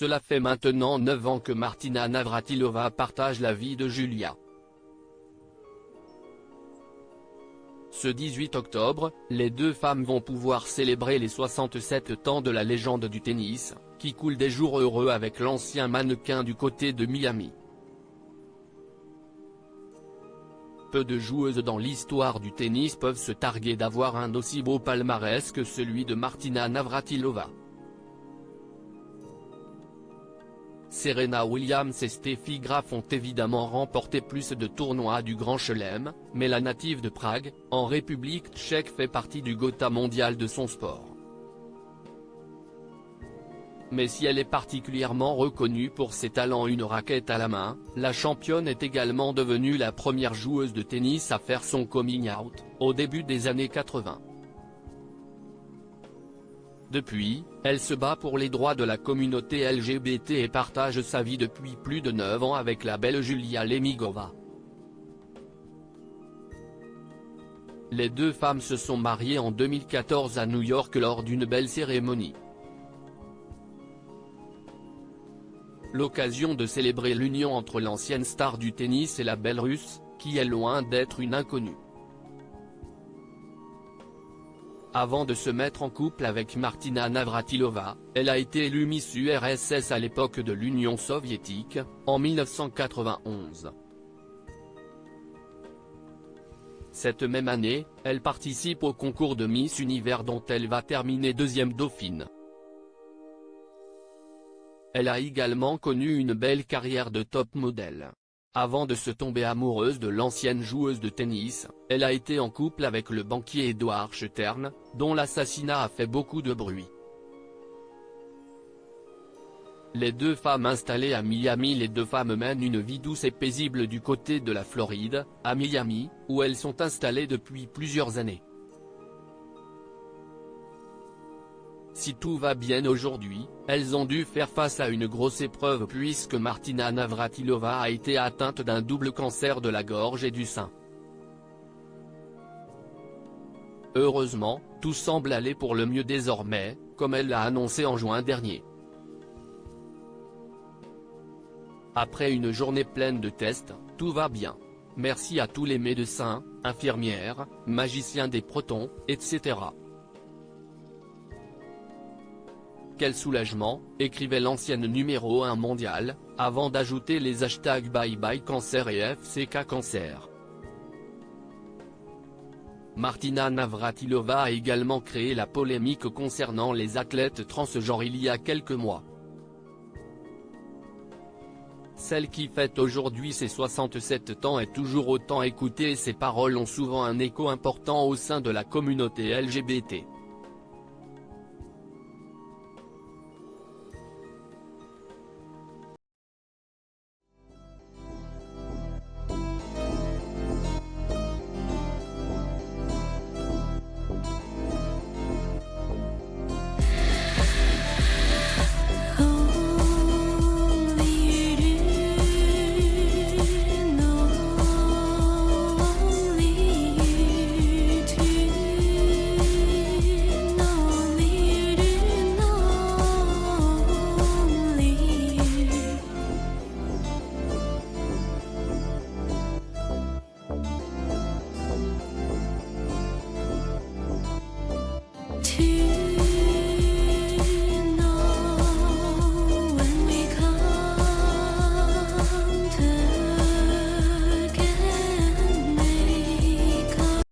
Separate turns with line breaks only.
Cela fait maintenant 9 ans que Martina Navratilova partage la vie de Julia. Ce 18 octobre, les deux femmes vont pouvoir célébrer les 67 ans de la légende du tennis, qui coule des jours heureux avec l'ancien mannequin du côté de Miami. Peu de joueuses dans l'histoire du tennis peuvent se targuer d'avoir un aussi beau palmarès que celui de Martina Navratilova. Serena Williams et Steffi Graf ont évidemment remporté plus de tournois du Grand Chelem, mais la native de Prague, en République tchèque fait partie du Gotha mondial de son sport. Mais si elle est particulièrement reconnue pour ses talents une raquette à la main, la championne est également devenue la première joueuse de tennis à faire son coming out, au début des années 80. Depuis, elle se bat pour les droits de la communauté LGBT et partage sa vie depuis plus de 9 ans avec la belle Julia Lemigova. Les deux femmes se sont mariées en 2014 à New York lors d'une belle cérémonie. L'occasion de célébrer l'union entre l'ancienne star du tennis et la belle russe, qui est loin d'être une inconnue. Avant de se mettre en couple avec Martina Navratilova, elle a été élue Miss URSS à l'époque de l'Union soviétique, en 1991. Cette même année, elle participe au concours de Miss Univers dont elle va terminer deuxième dauphine. Elle a également connu une belle carrière de top modèle. Avant de se tomber amoureuse de l'ancienne joueuse de tennis, elle a été en couple avec le banquier Edward Stern, dont l'assassinat a fait beaucoup de bruit. Les deux femmes installées à Miami Les deux femmes mènent une vie douce et paisible du côté de la Floride, à Miami, où elles sont installées depuis plusieurs années. Si tout va bien aujourd'hui, elles ont dû faire face à une grosse épreuve puisque Martina Navratilova a été atteinte d'un double cancer de la gorge et du sein. Heureusement, tout semble aller pour le mieux désormais, comme elle l'a annoncé en juin dernier. Après une journée pleine de tests, tout va bien. Merci à tous les médecins, infirmières, magiciens des protons, etc. Quel soulagement, écrivait l'ancienne numéro 1 mondiale, avant d'ajouter les hashtags Bye Bye Cancer et FCK Cancer. Martina Navratilova a également créé la polémique concernant les athlètes transgenres il y a quelques mois. Celle qui fête aujourd'hui ses 67 ans est toujours autant écoutée et ses paroles ont souvent un écho important au sein de la communauté LGBT.
To